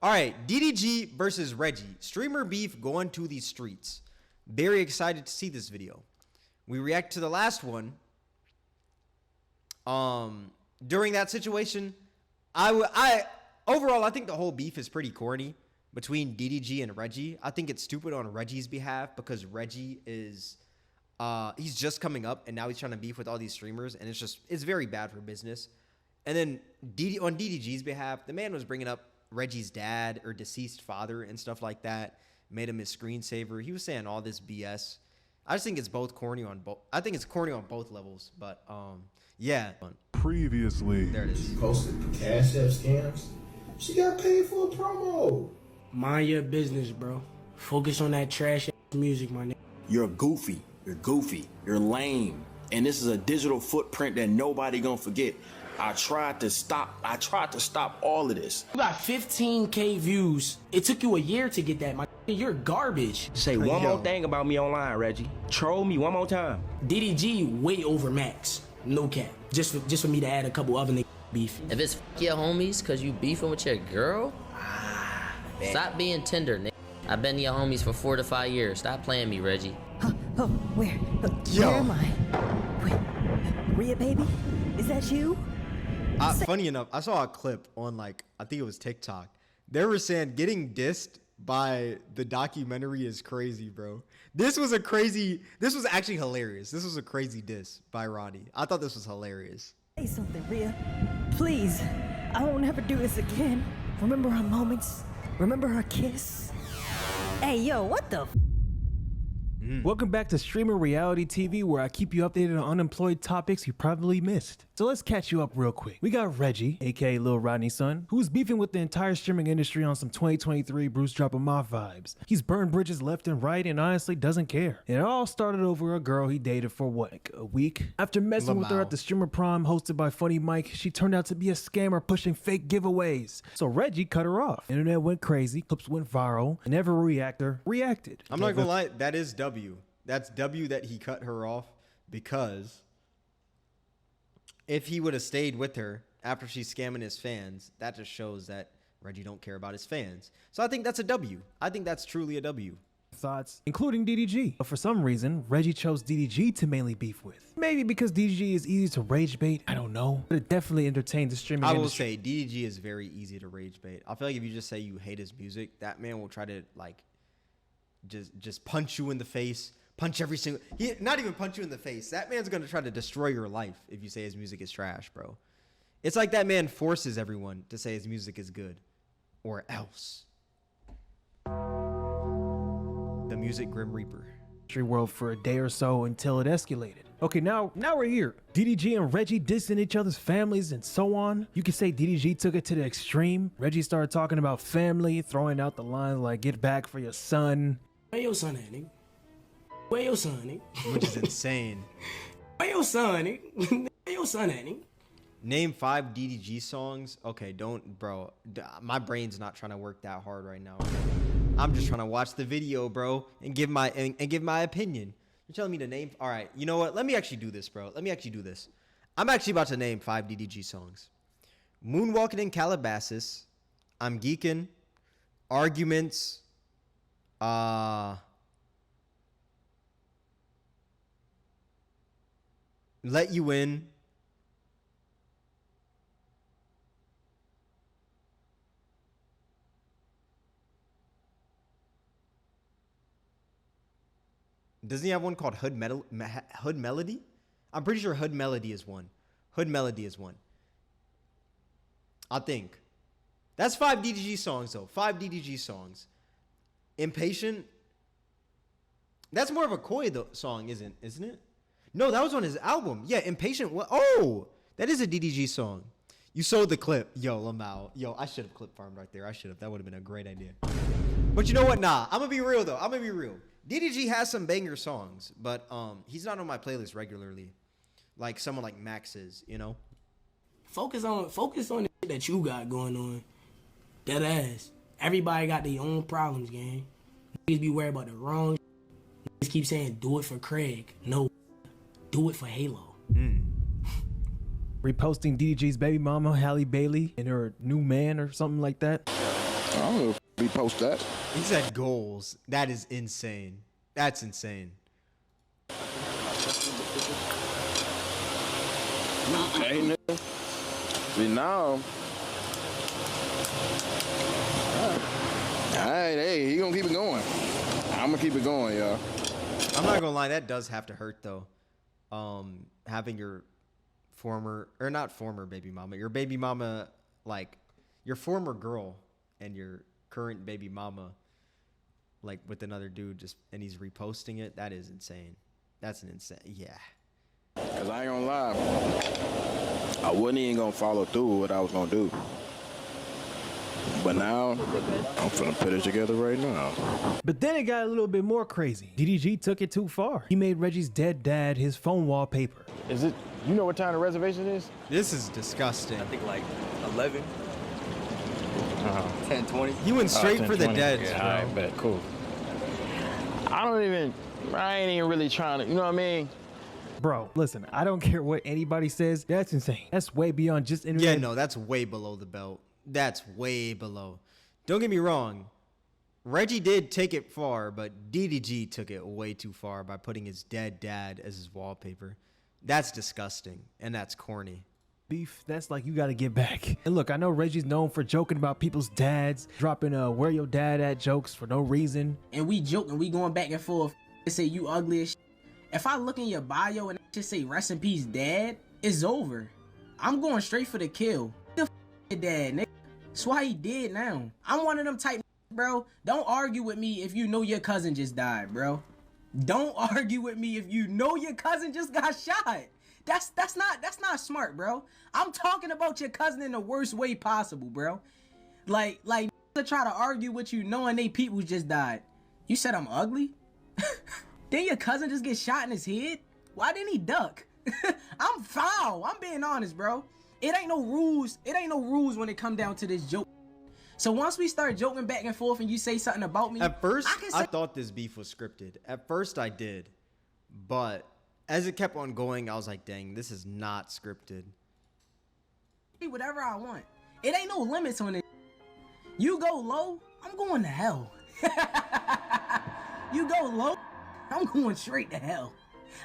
All right, DDG versus Reggie. Streamer beef going to the streets. Very excited to see this video. We react to the last one. During that situation, overall, I think the whole beef is pretty corny between DDG and Reggie. I think it's stupid on Reggie's behalf because Reggie is, he's just coming up and now he's trying to beef with all these streamers, and it's very bad for business. And then on DDG's behalf, the man was bringing up Reggie's dad or deceased father and stuff like that, made him his screensaver. He was saying all this BS. I just think it's both corny on both. I think it's corny on both levels, but yeah. Previously, there it is. She posted Cash App scams. She got paid for a promo. Mind your business, bro. Focus on that trash music, my nigga. You're goofy. You're goofy. You're lame. And this is a digital footprint that nobody gonna forget. I tried to stop all of this. You got 15K views. It took you a year to get that, my nigga. You're garbage. Say one more thing about me online, Reggie. Troll me one more time. DDG way over max. No cap. Just for me to add a couple other niggas beef. If it's your homies cause you beefing with your girl, stop being tender, nigga. I've been your homies for 4 to 5 years. Stop playing me, Reggie. Where am I? Wait, Rhea, baby? Is that you? Funny enough, I saw a clip on I think it was TikTok. They were saying getting dissed by the documentary is crazy, bro. This was actually hilarious. This was a crazy diss by Ronnie. I thought this was hilarious. Say something, Rhea. Please. I won't ever do this again. Remember our moments? Remember our kiss? Hey, yo, what the Welcome back to Streamer Reality TV, where I keep you updated on unemployed topics you probably missed. So let's catch you up real quick. We got Reggie, aka Lil Rodney's son, who's beefing with the entire streaming industry on some 2023 Bruce Drop 'em Off vibes. He's burned bridges left and right and honestly doesn't care. It all started over a girl he dated for what, like a week? After messing with her at the streamer prom hosted by Funny Mike, she turned out to be a scammer pushing fake giveaways. So Reggie cut her off. Internet went crazy, clips went viral, and every reactor reacted. I'm not gonna lie, that is W. That's W that he cut her off, because if he would have stayed with her after she's scamming his fans, that just shows that Reggie don't care about his fans. So I think that's a W. I think that's truly a W. Thoughts, including DDG. But for some reason, Reggie chose DDG to mainly beef with. Maybe because DDG is easy to rage bait, I don't know. But it definitely entertains the streaming industry. I will say, DDG is very easy to rage bait. I feel like if you just say you hate his music, that man will try to just punch you in the face. Punch every single, not even punch you in the face. That man's gonna try to destroy your life if you say his music is trash, bro. It's like that man forces everyone to say his music is good, or else. The Music Grim Reaper. World for a day or so until it escalated. Okay, now we're here. DDG and Reggie dissing each other's families and so on. You could say DDG took it to the extreme. Reggie started talking about family, throwing out the lines like "get back for your son." Where your son at, nigga? Where your son, nigga? Which is insane. Where your son, nigga? Where your son at, nigga? Name 5 DDG songs. Okay, bro. My brain's not trying to work that hard right now. I'm just trying to watch the video, bro, and give my opinion. You're telling me to name? All right, you know what? Let me actually do this, bro. Let me actually do this. I'm actually about to name 5 DDG songs. Moonwalking in Calabasas. I'm Geeking. Arguments. Let You In. Doesn't he have one called Hood Melody? I'm pretty sure Hood Melody is one. Hood Melody is one. I think. That's 5 DDG songs, though. 5 DDG songs. Impatient. That's more of a Koi song, isn't it? No, that was on his album. Yeah, Impatient. Oh, that is a DDG song. You sold the clip. Yo, Lamau. Yo, I should have clip farmed right there. I should have. That would have been a great idea. But you know what? Nah, I'm going to be real, though. I'm going to be real. DDG has some banger songs, but he's not on my playlist regularly. Like someone like Max is, you know? Focus on the shit that you got going on. That ass. Everybody got their own problems, gang. Niggas be worried about the wrong shit. Niggas keep saying, do it for Craig. No. Do it for Halo. Reposting DDG's baby mama, Halle Bailey, and her new man or something like that. I don't know if we post that. He said goals. That is insane. That's insane. Hey, nigga. See, now. Alright, hey, he gonna keep it going. I'm gonna keep it going, y'all. I'm not gonna lie, that does have to hurt though. Having your former, or not former baby mama, your baby mama, like your former girl and your current baby mama, like with another dude, just and he's reposting it. That is insane. That's an insane. Yeah. Cause I ain't gonna lie, I wasn't even gonna follow through with what I was gonna do. But now, I'm finna put it together right now. But then it got a little bit more crazy. DDG took it too far. He made Reggie's dead dad his phone wallpaper. Is it, you know what time the reservation is? This is disgusting. I think like 11. 10, 20. He went straight for the deads, Yeah, bro. I bet, cool. I ain't even really trying to, you know what I mean? Bro, listen, I don't care what anybody says. That's insane. That's way beyond just internet. Yeah, no, that's way below the belt. That's way below. Don't get me wrong. Reggie did take it far, but DDG took it way too far by putting his dead dad as his wallpaper. That's disgusting, and that's corny. Beef, that's like you gotta get back. And look, I know Reggie's known for joking about people's dads, dropping where your dad at jokes for no reason. And we joking, we going back and forth. They say you ugly as shit. If I look in your bio and just say rest in peace dad, it's over. I'm going straight for the kill. The your dad, nigga. That's why he dead now. I'm one of them type, bro. Don't argue with me if you know your cousin just died, bro. Don't argue with me if you know your cousin just got shot. That's not smart, bro. I'm talking about your cousin in the worst way possible, bro. Like to try to argue with you knowing they people just died. You said I'm ugly? Then your cousin just get shot in his head? Why didn't he duck? I'm foul. I'm being honest, bro. It ain't no rules. It ain't no rules when it come down to this joke. So once we start joking back and forth and you say something about me, at first I thought this beef was scripted. At first I did, but as it kept on going, I was like, dang, this is not scripted. Whatever I want. It ain't no limits on it. You go low, I'm going to hell. You go low, I'm going straight to hell.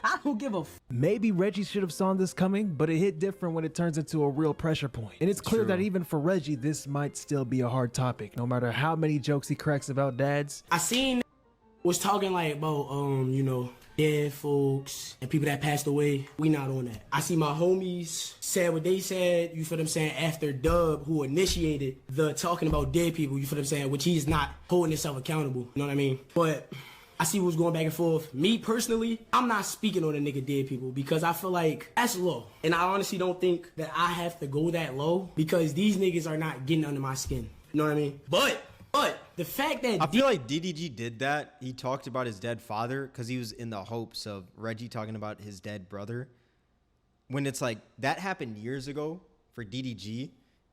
I don't give a Maybe Reggie should have saw this coming, but it hit different when it turns into a real pressure point. And it's clear that even for Reggie, this might still be a hard topic, no matter how many jokes he cracks about dads. I seen was talking like about you know, dead folks and people that passed away. We not on that. I see my homies said what they said, you feel what I'm saying, after Dub, who initiated the talking about dead people, you feel what I'm saying, which he's not holding himself accountable, you know what I mean? But I see what's going back and forth. Me personally, I'm not speaking on the nigga dead people because I feel like that's low. And I honestly don't think that I have to go that low because these niggas are not getting under my skin. You know what I mean? But the fact that I feel like DDG did that. He talked about his dead father because he was in the hopes of Reggie talking about his dead brother. When it's like, that happened years ago for DDG.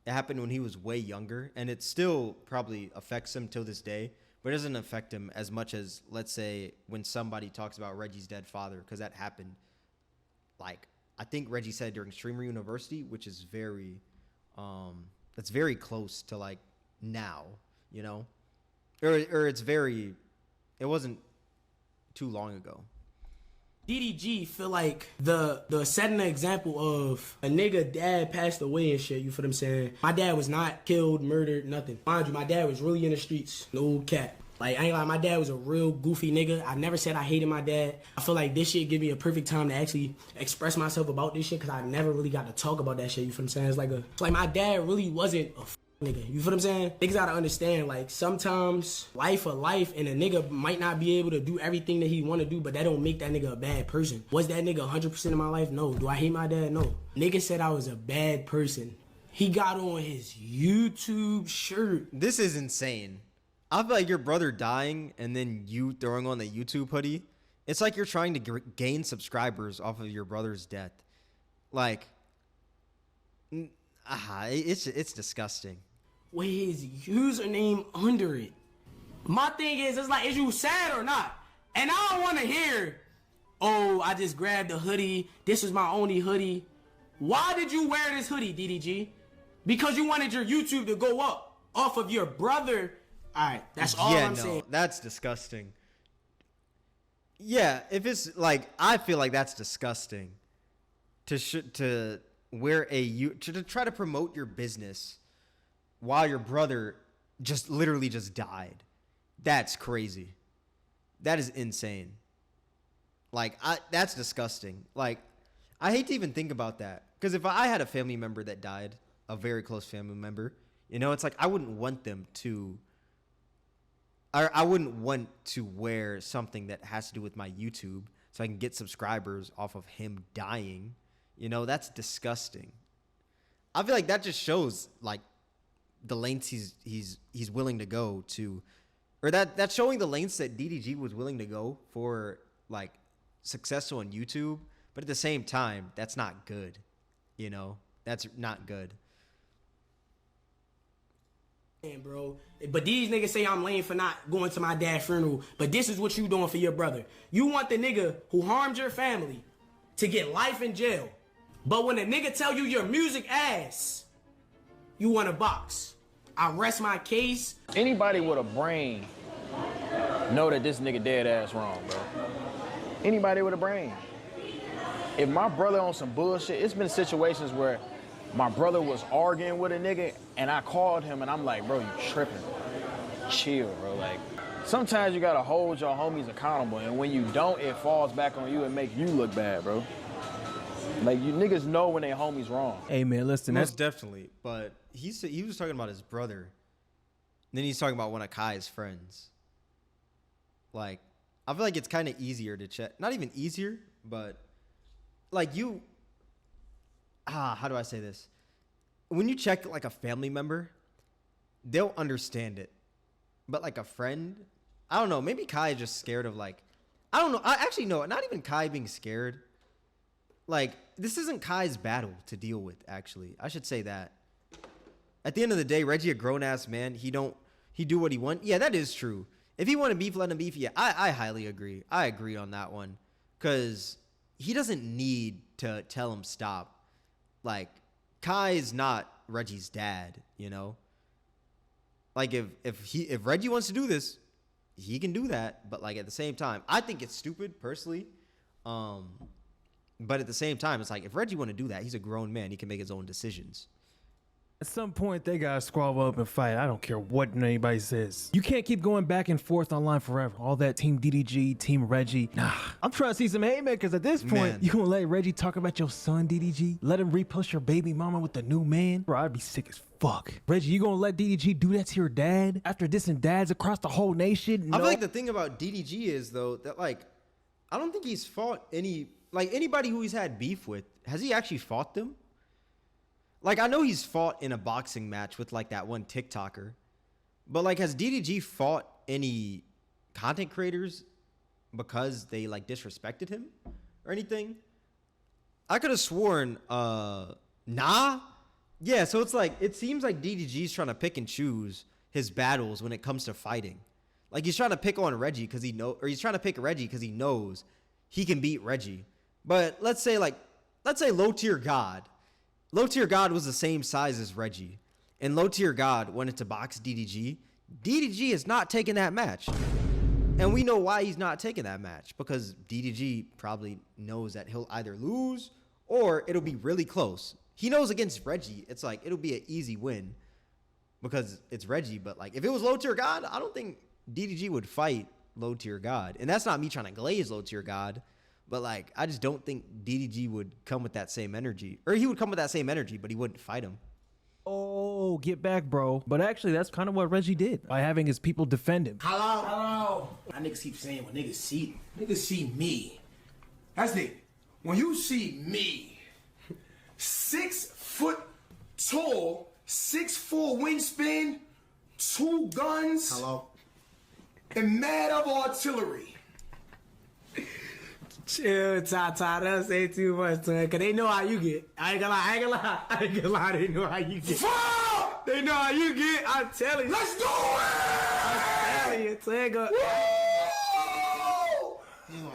It happened when he was way younger. And it still probably affects him till this day. But it doesn't affect him as much as, let's say, when somebody talks about Reggie's dead father. Because that happened, like, I think Reggie said during Streamer University, which is very, that's very close to, like, now, you know? Or it's very, it wasn't too long ago. DDG feel like the setting the example of a nigga dad passed away and shit, you feel what I'm saying? My dad was not killed, murdered, nothing. Mind you, my dad was really in the streets, no cap. Like, I ain't like, my dad was a real goofy nigga. I never said I hated my dad. I feel like this shit give me a perfect time to actually express myself about this shit because I never really got to talk about that shit, you feel what I'm saying? It's like my dad really wasn't a nigga, you feel what I'm saying? Niggas gotta understand, like, sometimes life and a nigga might not be able to do everything that he want to do, but that don't make that nigga a bad person. Was that nigga 100% of my life? No. Do I hate my dad? No. Nigga said I was a bad person. He got on his YouTube shirt. This is insane. I feel like your brother dying and then you throwing on the YouTube hoodie. It's like you're trying to gain subscribers off of your brother's death. Like, it's disgusting. With his username under it. My thing is, it's like, is you sad or not? And I don't want to hear, oh, I just grabbed a hoodie. This was my only hoodie. Why did you wear this hoodie, DDG? Because you wanted your YouTube to go up. off of your brother. All right, that's all Yeah, I'm no, saying. that's disgusting. Yeah, if it's like, I feel like that's disgusting to wear to try to promote your business while your brother just literally just died. That's crazy. That is insane. Like, that's disgusting. Like, I hate to even think about that, because if I had a family member that died, a very close family member, you know, it's like I wouldn't want them to. I wouldn't want to wear something that has to do with my YouTube so I can get subscribers off of him dying. You know, that's disgusting. I feel like that just shows like the lengths he's willing to go to, or that's showing the lengths that DDG was willing to go for like success on YouTube. But at the same time, that's not good. You know, that's not good. Bro, but these niggas say I'm lame for not going to my dad's funeral, but this is what you doing for your brother. You want the nigga who harmed your family to get life in jail, but when a nigga tell you your music ass, you want a box. I rest my case. Anybody with a brain know that this nigga dead ass wrong, bro. Anybody with a brain. If my brother on some bullshit, it's been situations where my brother was arguing with a nigga and I called him and I'm like, bro, you tripping. Chill, bro. Like, sometimes you gotta hold your homies accountable, and when you don't, it falls back on you and make you look bad, bro. Like, you niggas know when they homies wrong. Hey man, listen, that's Most definitely. But he was talking about his brother. And then he's talking about one of Kai's friends. Like, I feel like it's kind of easier to check. Not even easier, but like how do I say this? When you check like a family member, they'll understand it. But like a friend, I don't know. Maybe Kai is just scared of like, I don't know. I actually know, not even Kai being scared. Like, this isn't Kai's battle to deal with, actually. I should say that. At the end of the day, Reggie a grown-ass man. He do what he want. Yeah, that is true. If he want to beef, let him beef. Yeah, I highly agree. I agree on that one. Because he doesn't need to tell him stop. Like, Kai is not Reggie's dad, you know? Like, if Reggie wants to do this, he can do that. But, like, at the same time, I think it's stupid, personally. But at the same time, it's like, if Reggie want to do that, he's a grown man. He can make his own decisions. at some point they gotta squabble up and fight. I don't care what anybody says. You can't keep going back and forth online forever. All that Team DDG, Team Reggie. Nah, I'm trying to see some haymakers at this point. Man. You gonna let Reggie talk about your son, DDG? Let him repost your baby mama with the new man? Bro, I'd be sick as fuck. Reggie, you gonna let DDG do that to your dad? After dissing dads across the whole nation? I feel like the thing about DDG is, though, that, like, I don't think he's fought anybody who he's had beef with. Has he actually fought them? Like, I know he's fought in a boxing match with, like, that one TikToker. But, like, has DDG fought any content creators because they, like, disrespected him or anything? I could have sworn, nah. Yeah, so it's like, it seems like DDG's trying to pick and choose his battles when it comes to fighting. Like, he's trying to pick on Reggie because he's trying to pick Reggie because he knows he can beat Reggie. But let's say low tier God. Low tier God was the same size as Reggie. And low tier God wanted to box DDG. DDG is not taking that match. And we know why he's not taking that match. Because DDG probably knows that he'll either lose or it'll be really close. He knows against Reggie, it's like, it'll be an easy win because it's Reggie. But, like, if it was low tier God, I don't think DDG would fight low tier God. And that's not me trying to glaze low tier God. But, like, I just don't think DDG would come with that same energy. Or he would come with that same energy, but he wouldn't fight him. Oh, get back, bro. But actually, that's kind of what Reggie did by having his people defend him. Hello. My niggas keep saying when niggas see me. That's it. When you see me, 6 foot tall, 6'4" wingspan, 2 guns, and mad of artillery. Chill, Tata. Don't say too much to it, cause they know how you get. I ain't gonna lie. They know how you get. Fuck! They know how you get. I'm telling you. Let's do it! I'm telling you, Twigger.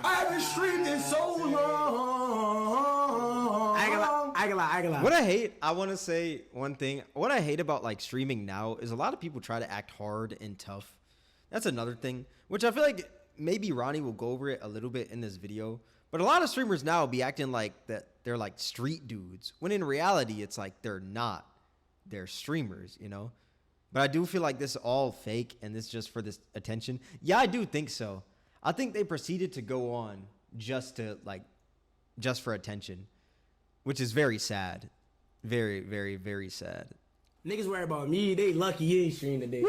I haven't streamed in so long. I I can lie. What I hate, I want to say one thing. What I hate about like streaming now is a lot of people try to act hard and tough. That's another thing, which I feel like maybe Ronnie will go over it a little bit in this video. But a lot of streamers now be acting like that they're like street dudes, when in reality it's like they're not. They're streamers, you know. But I do feel like this is all fake and this is just for this attention. Yeah, I do think so. I think they proceeded to go on just for attention, which is very sad. Very, very, very sad. Niggas worry about me. They lucky you ain't stream today.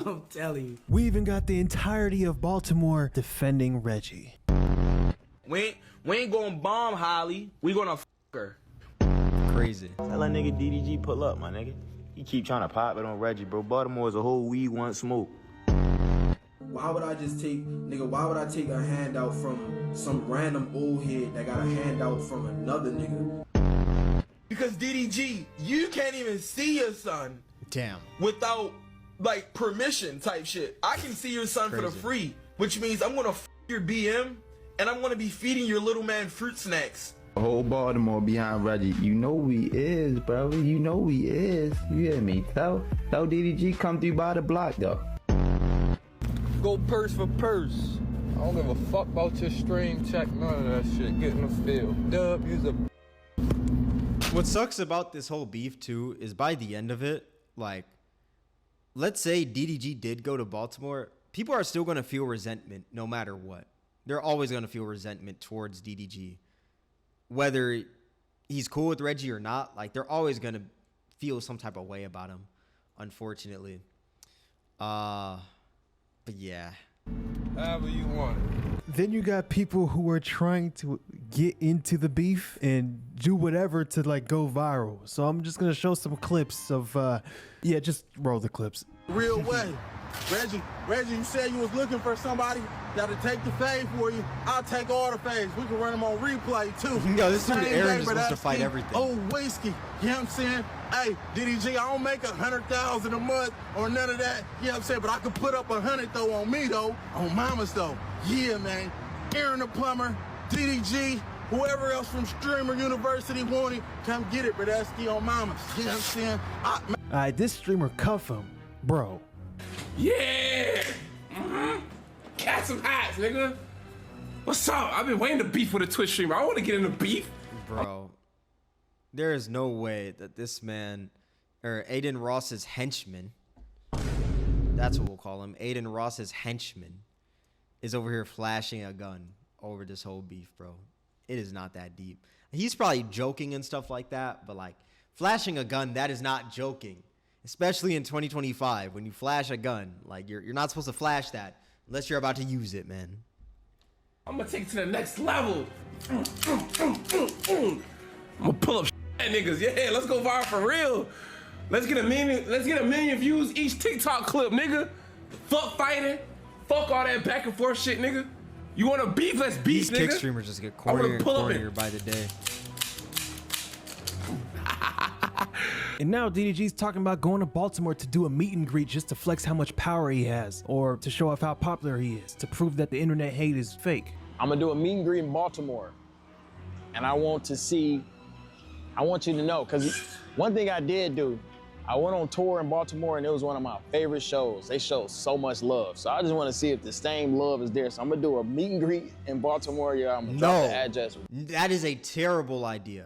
I'm telling you. We even got the entirety of Baltimore defending Reggie. We ain't gonna bomb Holly. We gonna f her. Crazy. Tell that nigga DDG pull up, my nigga. He keep trying to pop it on Reggie, bro. Baltimore is a whole weed, one smoke. Why would I take a handout from some random old head that got a handout from another nigga? Because DDG, you can't even see your son. Damn. Without, like, permission type shit. I can see your son for the free, which means I'm gonna f your BM, and I'm gonna be feeding your little man fruit snacks. Whole Baltimore behind Reggie. You know we is, bro. You know we is. You hear me? Tell DDG come through by the block, though. Go purse for purse. I don't give a fuck about your stream check, none of that shit. Get in the field. Dub, use a... What sucks about this whole beef, too, is by the end of it, like, let's say DDG did go to Baltimore, people are still going to feel resentment no matter what. They're always going to feel resentment towards DDG. Whether he's cool with Reggie or not, like, they're always going to feel some type of way about him, unfortunately. But yeah. However you want it. Then you got people who are trying to get into the beef and do whatever to like go viral. So I'm just gonna show some clips of, yeah, just roll the clips. Real way. Reggie, you said you was looking for somebody that'll take the fade for you. I'll take all the fades. We can run them on replay too. Yo, this dude Aaron just wants to fight everything. Oh, whiskey. You know what I'm saying? Hey, DDG, I don't make 100,000 a month or none of that. You know what I'm saying? But I could put up 100 though on me though, on mamas though. Yeah, man. Aaron the plumber, DDG, whoever else from Streamer University wanted, come get it, Bradesky on mamas. You know what I'm saying? Alright, this streamer cuff him, bro. Yeah! Catch some hats, nigga. What's up? I've been waiting to beef with a Twitch streamer. I want to get into beef. Bro, there is no way that this man, or Aiden Ross's henchman, that's what we'll call him, Aiden Ross's henchman, is over here flashing a gun over this whole beef, bro. It is not that deep. He's probably joking and stuff like that, but like flashing a gun, that is not joking. Especially in 2025, when you flash a gun, like you're not supposed to flash that unless you're about to use it, man. I'm gonna take it to the next level. I'm gonna pull up niggas. Yeah, let's go viral for real. Let's get a million views each TikTok clip, nigga. Fuck fighting. Fuck all that back and forth shit, nigga. You wanna beef? Let's beef, These nigga. kick streamers just get cornier and cornier by the day. And now DDG's talking about going to Baltimore to do a meet and greet just to flex how much power he has, or to show off how popular he is, to prove that the internet hate is fake. I'm gonna do a meet and greet in Baltimore. And I want you to know, because one thing I did do, I went on tour in Baltimore and it was one of my favorite shows. They showed so much love. So I just want to see if the same love is there. So I'm gonna do a meet and greet in Baltimore. Yeah, I'm gonna drop the address. That is a terrible idea.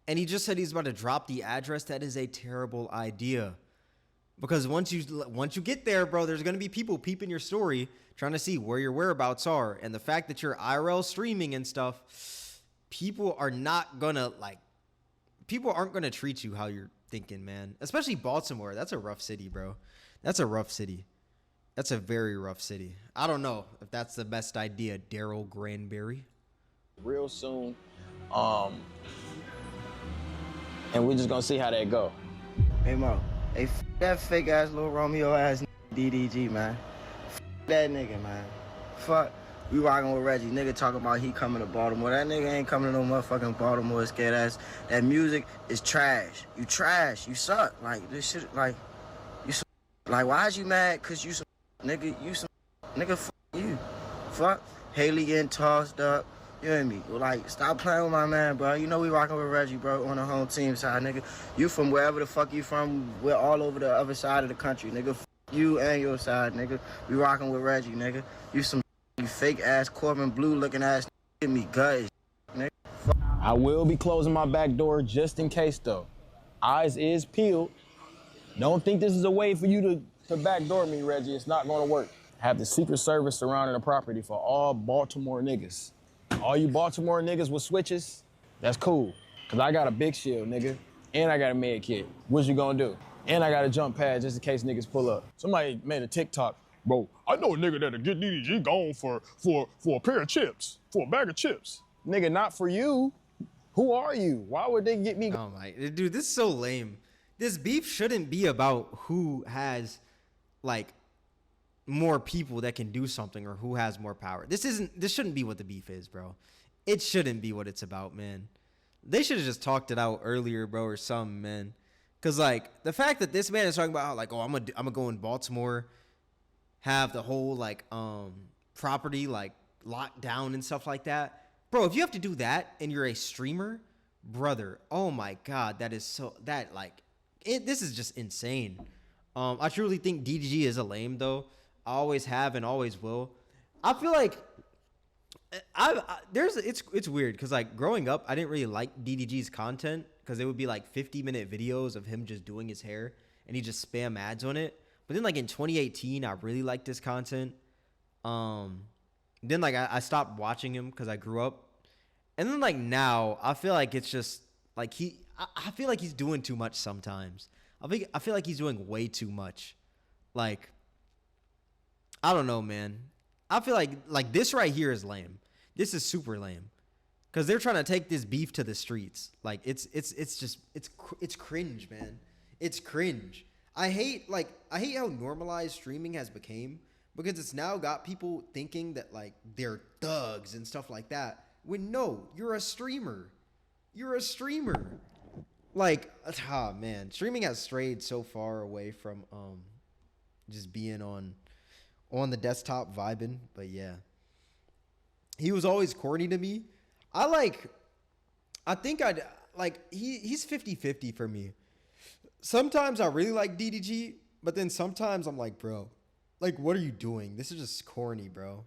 And he just said he's about to drop the address. That is a terrible idea. Because once you get there, bro, there's going to be people peeping your story, trying to see where your whereabouts are. And the fact that you're IRL streaming and stuff, people aren't going to treat you how you're thinking, man. Especially Baltimore. That's a rough city, bro. That's a rough city. That's a very rough city. I don't know if that's the best idea, Daryl Granberry. Real soon. And we're just gonna see how that go. Hey Mo, hey, that fake ass little Romeo ass DDG, man. That nigga, man. Fuck, we rocking with Reggie. Nigga talking about he coming to Baltimore. That nigga ain't coming to no motherfucking Baltimore, scared ass. That music is trash. You trash. You suck. Like, this shit, like, you some, like, why is you mad? Cause you some, nigga, you some, nigga, fuck you. Fuck, Haley getting tossed up. You hear me? Like, stop playing with my man, bro. You know we rocking with Reggie, bro, on the home team side, nigga. You from wherever the fuck you from, we're all over the other side of the country, nigga. F you and your side, nigga. We rocking with Reggie, nigga. You some you fake ass Corbin Blue looking ass, give me guts, nigga. I will be closing my back door just in case, though. Eyes is peeled. Don't think this is a way for you to backdoor me, Reggie. It's not gonna work. Have the Secret Service surrounding the property for all Baltimore niggas. All you Baltimore niggas with switches, that's cool. Cause I got a big shield, nigga. And I got a med kit. What you gonna do? And I got a jump pad just in case niggas pull up. Somebody made a TikTok. Bro, I know a nigga that'll get DDG gone for a pair of chips, for a bag of chips. Nigga, not for you. Who are you? Why would they get me? Oh my, dude, this is so lame. This beef shouldn't be about who has, like, more people that can do something or who has more power. This shouldn't be what the beef is, bro. It shouldn't be what it's about, man. They should have just talked it out earlier, bro, or something, man. Cause like the fact that this man is talking about how like, oh, I'm gonna go in Baltimore, have the whole like property like locked down and stuff like that. Bro, if you have to do that and you're a streamer, brother, oh my God, that is so, that like, this is just insane. I truly think DDG is a lame though. I always have and always will. I feel like it's weird because like growing up, I didn't really like DDG's content because it would be like 50-minute videos of him just doing his hair and he just spam ads on it. But then like in 2018, I really liked his content. Then like I stopped watching him because I grew up. And then like now, I feel like it's just like I feel like he's doing too much sometimes. I feel like he's doing way too much. Like, I don't know, man. I feel like this right here is lame. This is super lame. Cause they're trying to take this beef to the streets. Like it's cringe, man. It's cringe. I hate how normalized streaming has become because it's now got people thinking that like they're thugs and stuff like that. When no, you're a streamer. You're a streamer. Like, man, streaming has strayed so far away from just being on the desktop vibing. But yeah, he was always corny to me. He's 50-50 for me. Sometimes I really like DDG, but then sometimes I'm like, bro, like, what are you doing? This is just corny, bro.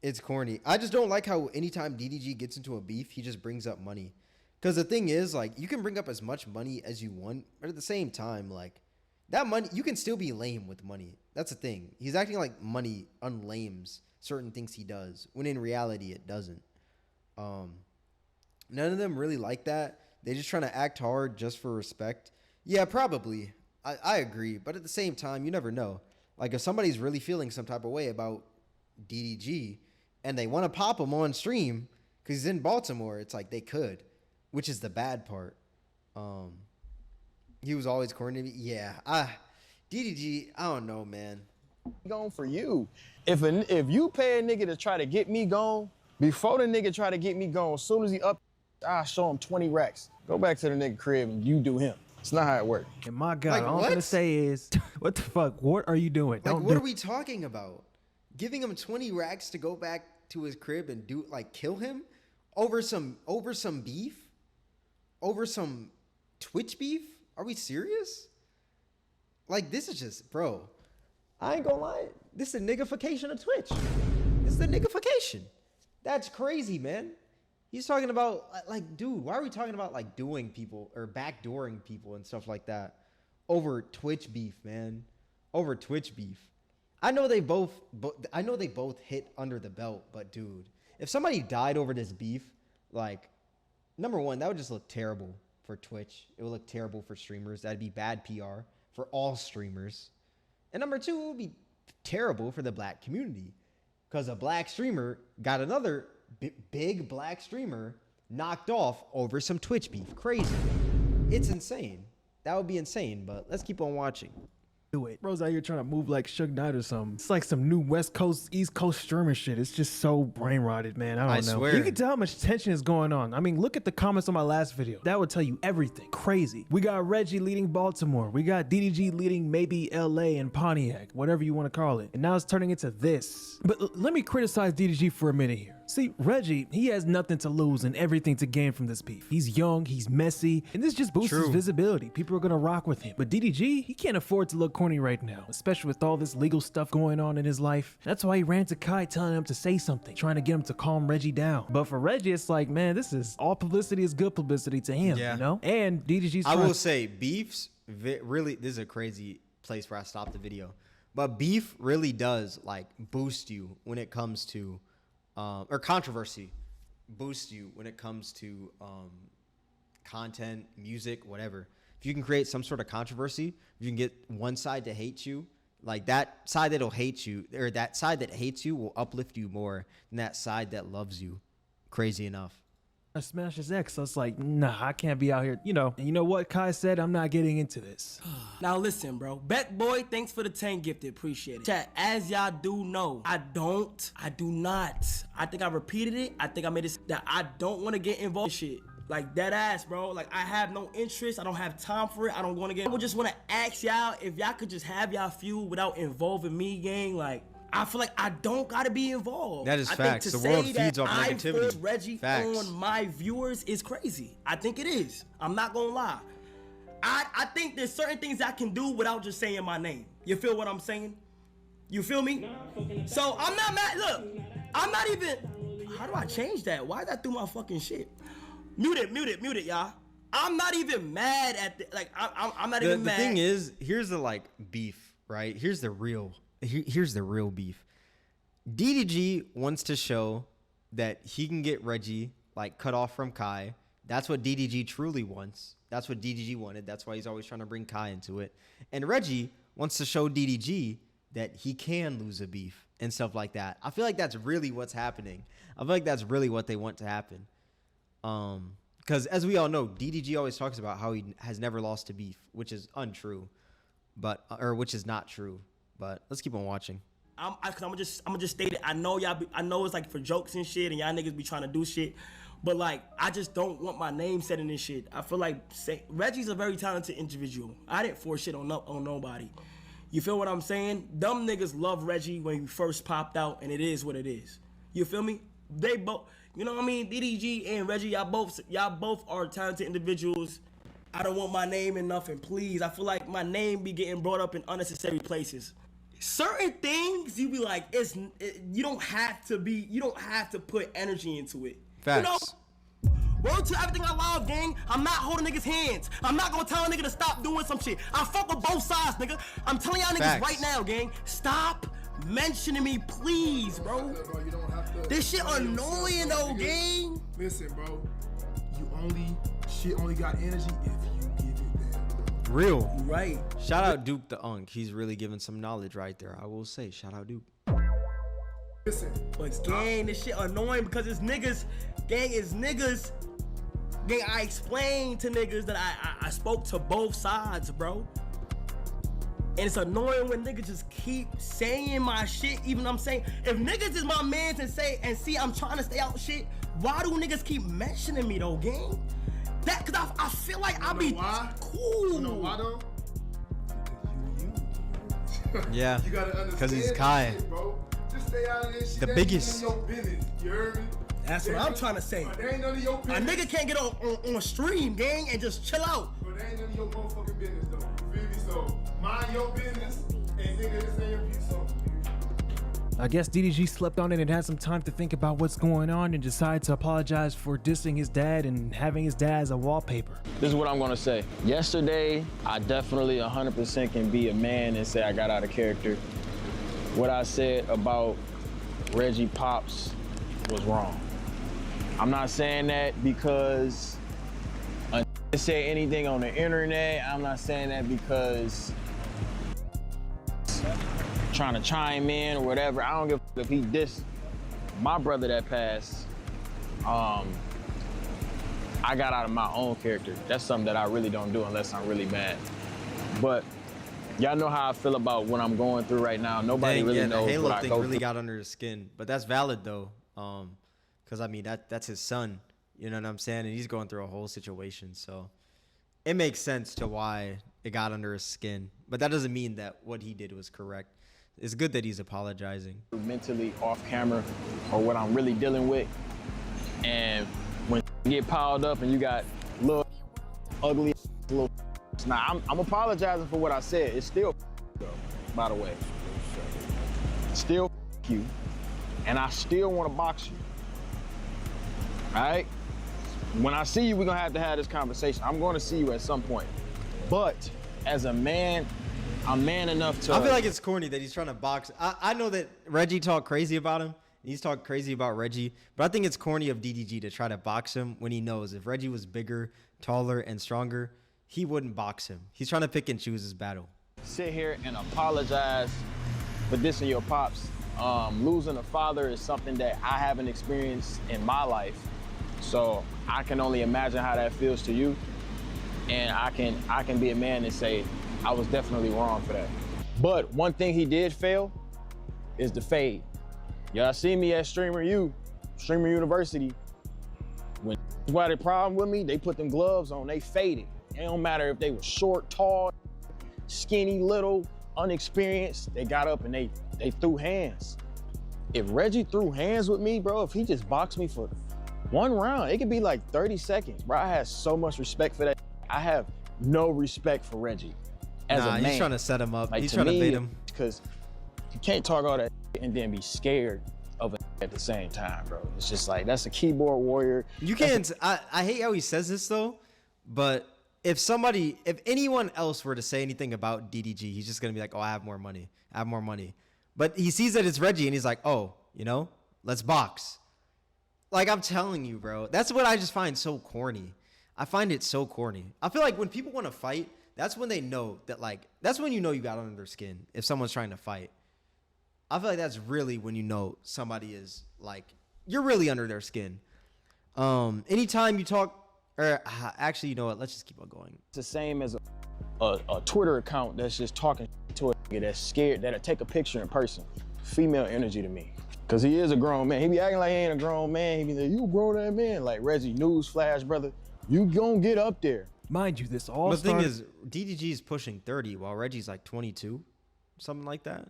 It's corny. I just don't like how anytime DDG gets into a beef, he just brings up money. Because the thing is, like, you can bring up as much money as you want, but at the same time, like, that money, you can still be lame with money. That's the thing. He's acting like money unlames certain things he does, when in reality, it doesn't. None of them really like that. They're just trying to act hard just for respect. Yeah, probably. I agree. But at the same time, you never know. Like, if somebody's really feeling some type of way about DDG, and they want to pop him on stream because he's in Baltimore, it's like they could, which is the bad part. He was always corny to me. Yeah, DDG, I don't know, man. Going for you. If you pay a nigga to try to get me gone, before the nigga try to get me gone, as soon as he up, I show him 20 racks. Go back to the nigga crib and you do him. It's not how it works. And my God, Like, all I'm what? gonna say is, what the fuck? What are you doing? Like, what are we talking about? Giving him 20 racks to go back to his crib and kill him over some beef? Over some Twitch beef? Are we serious? Like, this is just, bro, I ain't gonna lie. This is a niggification of Twitch. This is the niggification. That's crazy, man. He's talking about, like, dude, why are we talking about, like, doing people or backdooring people and stuff like that over Twitch beef, man? Over Twitch beef. I know they both hit under the belt, but dude, if somebody died over this beef, like, number one, that would just look terrible for Twitch. It would look terrible for streamers. That'd be bad PR for all streamers. And number two, it would be terrible for the black community because a black streamer got another big black streamer knocked off over some Twitch beef. Crazy. It's insane. That would be insane, but let's keep on watching. Do it. Bro's out here trying to move like Suge Knight or something. It's like some new West Coast, East Coast streamer shit. It's just so brain rotted, man. I don't know. Swear. You can tell how much tension is going on. I mean, look at the comments on my last video. That would tell you everything. Crazy. We got Reggie leading Baltimore. We got DDG leading maybe LA and Pontiac, whatever you want to call it. And now it's turning into this. But let me criticize DDG for a minute here. See, Reggie, he has nothing to lose and everything to gain from this beef. He's young, he's messy, and this just boosts his visibility. People are gonna rock with him. But DDG, he can't afford to look corny right now, especially with all this legal stuff going on in his life. That's why he ran to Kai telling him to say something, trying to get him to calm Reggie down. But for Reggie, it's like, man, this is all publicity is good publicity to him, you know? And DDG's I will say, beefs, really, this is a crazy place where I stopped the video. But beef really does, like, boost you when it comes to or controversy boosts you when it comes to content, music, whatever. If you can create some sort of controversy, if you can get one side to hate you, like that side that'll hate you, or that side that hates you will uplift you more than that side that loves you. Crazy enough. I smashed his ex, so it's like, nah, I can't be out here, you know. And you know what Kai said? I'm not getting into this. Now listen, bro. Bet boy, thanks for the 10 gifted. Appreciate it. Chat, as y'all do know, I do not. I think I repeated it. I think I made it that I don't want to get involved in shit. Like, dead ass, bro. Like, I have no interest. I don't have time for it. I don't want to get. I would just want to ask y'all if y'all could just have y'all feud without involving me, gang. Like, I feel like I don't gotta be involved. That is facts. The world feeds off negativity. I force Reggie on my viewers is crazy. I think it is. I'm not gonna lie. I think there's certain things I can do without just saying my name. You feel what I'm saying? You feel me? So I'm not mad. Look, I'm not even. How do I change that? Why is that through my fucking shit? Mute it, y'all. I'm not even mad at the, like. I'm not even mad. The thing is, here's the like beef, right? Here's the real beef. DDG wants to show that he can get Reggie like cut off from Kai. That's what DDG truly wants. That's what DDG wanted. That's why he's always trying to bring Kai into it. And Reggie wants to show DDG that he can lose a beef and stuff like that. I feel like that's really what's happening. I feel like that's really what they want to happen. Because as we all know, DDG always talks about how he has never lost a beef, which is untrue, which is not true. But let's keep on watching. I'm gonna just state it. I know y'all. I know it's like for jokes and shit, and y'all niggas be trying to do shit. But like, I just don't want my name said in this shit. I feel like Reggie's a very talented individual. I didn't force shit on nobody. You feel what I'm saying? Dumb niggas love Reggie when he first popped out, and it is what it is. You feel me? They both, you know what I mean? DDG and Reggie, y'all both are talented individuals. I don't want my name in nothing, please. I feel like my name be getting brought up in unnecessary places. Certain things you be like, you don't have to put energy into it. Facts. You know, word to everything I love, gang. I'm not holding niggas' hands. I'm not gonna tell a nigga to stop doing some shit. I fuck with both sides, nigga. I'm telling y'all niggas right now, gang. Stop mentioning me, please, bro. This shit annoying though, gang. Listen, bro. Shit only got energy if you give it back. Real. Right. Shout out Duke the Unk. He's really giving some knowledge right there. I will say, shout out Duke. Listen. But gang, this shit annoying because it's niggas. Gang is niggas. Gang, I explained to niggas that I spoke to both sides, bro. And it's annoying when niggas just keep saying my shit. Even I'm saying, if niggas is my mans and see I'm trying to stay out shit, why do niggas keep mentioning me though, gang? That cause I feel like I be cool. You know why though? Yeah. You gotta understand. Because he's Kai. Shit, bro. Just stay out of this shit. The biggest. Your business. You heard me? That's what I'm trying to say. There ain't none of your business. A nigga can't get on a stream, gang, and just chill out. But there ain't none of your motherfucking business though. You feel me? So mind your business and nigga, this ain't your piece. So I guess DDG slept on it and had some time to think about what's going on and decided to apologize for dissing his dad and having his dad as a wallpaper. This is what I'm gonna say. Yesterday, I definitely 100% can be a man and say I got out of character. What I said about Reggie Pops was wrong. I'm not saying that because I say anything on the internet. I'm not saying that because trying to chime in or whatever. I don't give a if he dissed my brother that passed. I got out of my own character. That's something that I really don't do unless I'm really mad. But y'all know how I feel about what I'm going through right now. Nobody really knows the Halo what I thing go really through. got under his skin, but that's valid though, because I mean that's his son. You know what I'm saying? And he's going through a whole situation, so it makes sense to why it got under his skin. But that doesn't mean that what he did was correct. It's good that he's apologizing. Mentally off camera or what I'm really dealing with. And when you get piled up and you got little ugly little now I'm apologizing for what I said. It's still though, by the way. Still you. And I still want to box you. All right? When I see you, we're gonna have to have this conversation. I'm gonna see you at some point. But as a man, I'm man enough to. I feel like it's corny that he's trying to box. I know that Reggie talked crazy about him. He's talked crazy about Reggie, but I think it's corny of DDG to try to box him when he knows if Reggie was bigger, taller, and stronger, he wouldn't box him. He's trying to pick and choose his battle. Sit here and apologize for dissing your pops. Losing a father is something that I haven't experienced in my life. So I can only imagine how that feels to you. And I can be a man and say, I was definitely wrong for that. But one thing he did fail is the fade. Y'all see me at Streamer University. When people had a problem with me, they put them gloves on, they faded. It don't matter if they were short, tall, skinny, little, unexperienced, they got up and they threw hands. If Reggie threw hands with me, bro, if he just boxed me for one round, it could be like 30 seconds, bro. I have so much respect for that. I have no respect for Reggie as a man. He's trying to set him up. Like, He's to trying to me, bait him. Because you can't talk all that and then be scared of it at the same time, bro. It's just like, that's a keyboard warrior. You can't, I hate how he says this though, but if anyone else were to say anything about DDG, he's just gonna be like, oh, I have more money. But he sees that it's Reggie and he's like, oh, let's box. Like, I'm telling you, bro, that's what I just find so corny. I find it so corny. I feel like when people want to fight, that's when they know that, like, that's when you know you got under their skin if someone's trying to fight. I feel like that's really when you know somebody is, like, you're really under their skin. Anytime you talk, or actually, you know what? Let's just keep on going. It's the same as a Twitter account that's just talking to a nigga that's scared that'll take a picture in person. Female energy to me. Cause he is a grown man. He be acting like he ain't a grown man. He be like, you a grown ass man. Like, Reggie, newsflash, brother. You gonna get up there. Mind you, this all The thing is, DDG is pushing 30 while Reggie's like 22, something like that.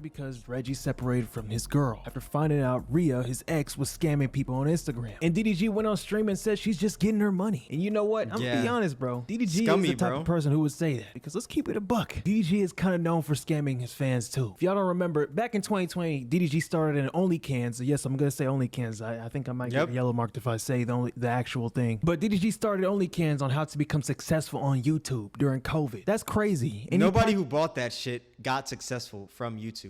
Because Reggie separated from his girl after finding out Rhea, his ex, was scamming people on Instagram. And DDG went on stream and said she's just getting her money. And you know what? I'm gonna be honest, bro. DDG Scummy, is the type of person who would say that. Because let's keep it a buck. DDG is kind of known for scamming his fans too. If y'all don't remember, back in 2020, DDG started an OnlyCans. Yes, I'm gonna say OnlyCans. I think I might get yellow marked if I say the actual thing. But DDG started OnlyCans on how to become successful on YouTube during COVID. That's crazy. And nobody who bought that shit got successful from YouTube.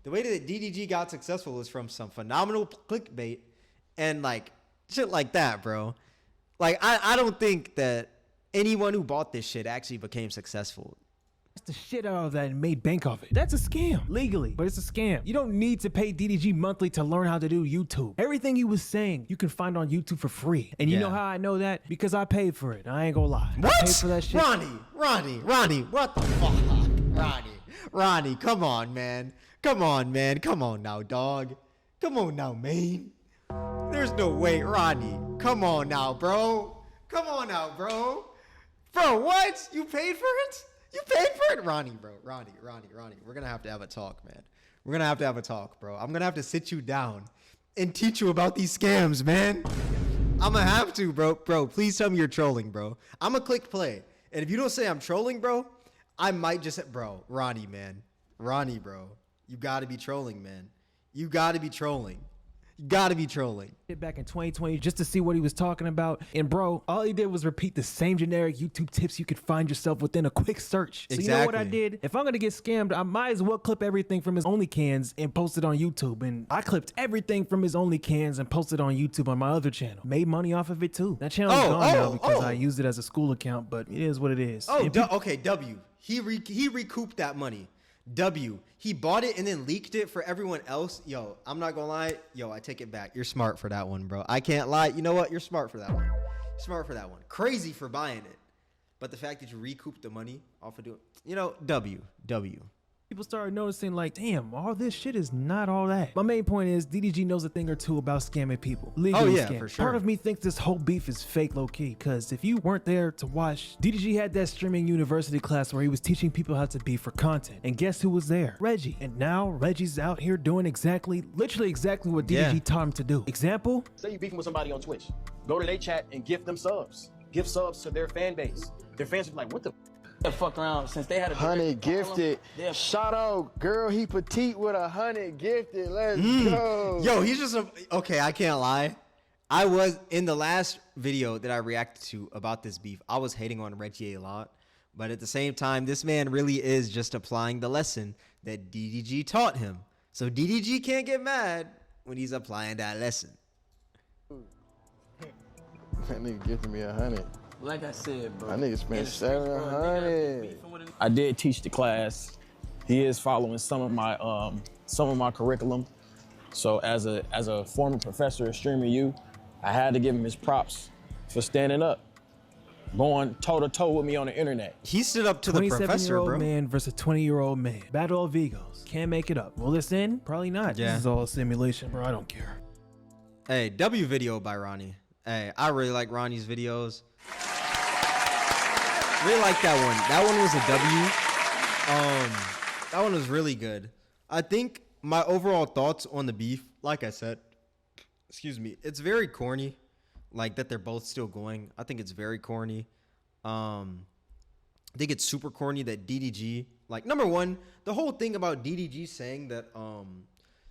The way that DDG got successful was from some phenomenal clickbait and like shit like that, bro. Like, I don't think that anyone who bought this shit actually became successful. The shit out of that and made bank off it. That's a scam, legally, but it's a scam. You don't need to pay DDG monthly to learn how to do YouTube. Everything he was saying, you can find on YouTube for free. And you know how I know that? Because I paid for it. I ain't gonna lie. What? I paid for that shit. Ronnie, what the fuck? Ronnie, come on, man. Come on now, dog. Come on now, man. There's no way, Ronnie. Come on now, bro. Bro, what? You paid for it? Ronnie, bro. Ronnie. We're gonna have to have a talk, man. We're gonna have to have a talk, bro. I'm gonna have to sit you down and teach you about these scams, man. I'm gonna have to, bro. Bro, please tell me you're trolling, bro. I'm gonna click play. And if you don't say I'm trolling, bro, I might just, bro, Ronnie, man. Ronnie, bro. You gotta be trolling, man. You gotta be trolling. Back in 2020 just to see what he was talking about. And bro, all he did was repeat the same generic YouTube tips you could find yourself within a quick search. So you know what I did? If I'm gonna get scammed, I might as well clip everything from his OnlyCans and post it on YouTube. And I clipped everything from his OnlyCans and posted on YouTube on my other channel. Made money off of it too. That channel is gone now because I used it as a school account, but it is what it is. Okay, W. He recouped that money. W, he bought it and then leaked it for everyone else. Yo, I'm not gonna lie. Yo, I take it back. You're smart for that one, bro. I can't lie. You know what? You're smart for that one. Crazy for buying it. But the fact that you recouped the money off of doing, W. people started noticing like, damn, all this shit is not all that. My main point is DDG knows a thing or two about scamming people. Legally yeah, scamming. for sure. Part of me thinks this whole beef is fake low-key, because if you weren't there to watch, DDG had that streaming university class where he was teaching people how to beef for content. And guess who was there? Reggie. And now Reggie's out here doing literally exactly what DDG taught him to do. Example? Say you beefing with somebody on Twitch. Go to their chat and gift them subs. Give subs to their fan base. Their fans will be like, what the fuck around since they had a 100 gifted. Shout out, girl, he petite with 100 gifted. Let's go. Yo, he's just okay. I can't lie. I was in the last video that I reacted to about this beef. I was hating on Reggie a lot, but at the same time, this man really is just applying the lesson that DDG taught him. So DDG can't get mad when he's applying that lesson. That nigga gifted me 100. Like I said, bro. That nigga spent 700. I did teach the class. He is following some of my curriculum. So as a former professor of Streamer U, I had to give him his props for standing up, going toe to toe with me on the internet. He stood up to the professor, bro. 27-year-old man versus 20-year-old man. Battle of egos. Can't make it up. Will this end? Probably not. Yeah. This is all a simulation, bro. I don't care. Hey, W video by Ronnie. Hey, I really like Ronnie's videos. Really like that one. That one was a W. That one was really good. I think my overall thoughts on the beef, like I said, excuse me, it's very corny. Like that they're both still going. I think it's very corny. I think it's super corny that DDG, like, number one, the whole thing about DDG saying that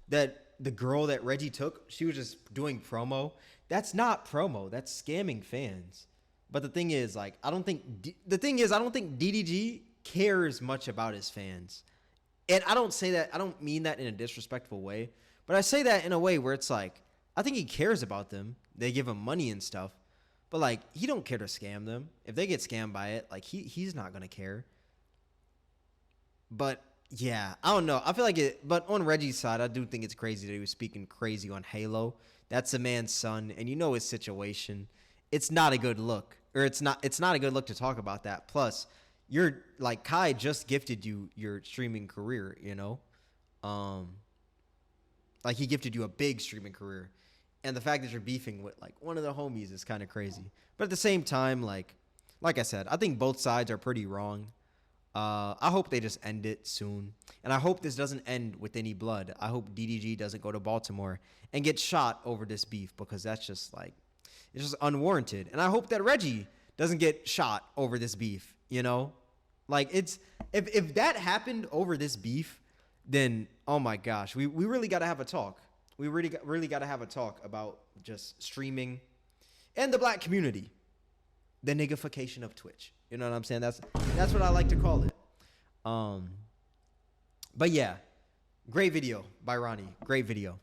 that the girl that Reggie took, she was just doing promo. That's not promo. That's scamming fans. But the thing is, like, I don't think DDG cares much about his fans. And I don't say that, I don't mean that in a disrespectful way, but I say that in a way where it's like, I think he cares about them. They give him money and stuff, but like, he don't care to scam them. If they get scammed by it, like, he's not gonna care. But yeah, I don't know. I feel like it, but on Reggie's side, I do think it's crazy that he was speaking crazy on Halo. That's the man's son, and you know his situation. It's not a good look, or it's not a good look to talk about that. Plus, you're like, Kai just gifted you your streaming career, you know? Like, he gifted you a big streaming career. And the fact that you're beefing with like one of the homies is kind of crazy. But at the same time, like I said, I think both sides are pretty wrong. I hope they just end it soon. And I hope this doesn't end with any blood. I hope DDG doesn't go to Baltimore and get shot over this beef, because that's just like, it's just unwarranted. And I hope that Reggie doesn't get shot over this beef, you know? Like, it's, if that happened over this beef, then, oh my gosh, we really got to have a talk. We really got to have a talk about just streaming and the black community, the niggification of Twitch. You know what I'm saying? That's what I like to call it. But yeah, great video by Ronnie. Great video.